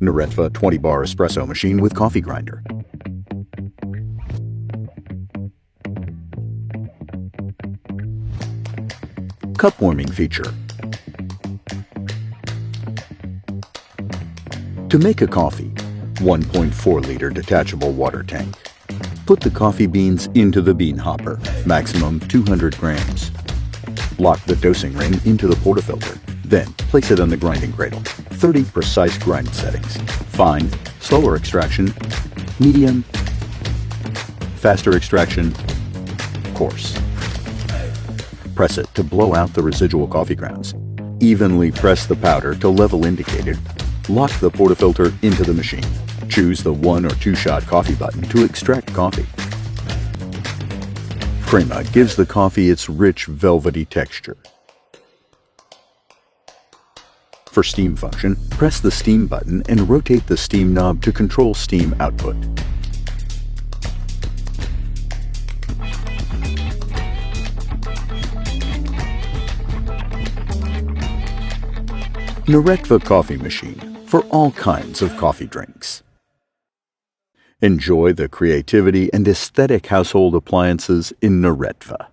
Neretva 20-bar espresso machine with coffee grinder. Cup warming feature. To make a coffee, 1.4-liter detachable water tank. Put the coffee beans into the bean hopper, maximum 200 grams. Lock the dosing ring into the portafilter, then place it on the grinding cradle. 30 precise grind settings: fine, slower extraction, medium, faster extraction, coarse. Press it to blow out the residual coffee grounds. Evenly press the powder to level indicator. Lock the portafilter into the machine. Choose the 1 or 2 shot coffee button to extract coffee. Crema gives the coffee its rich, velvety texture. For steam function, press the steam button and rotate the steam knob to control steam output. Neretva coffee machine for all kinds of coffee drinks. Enjoy the creativity and aesthetic household appliances in Neretva.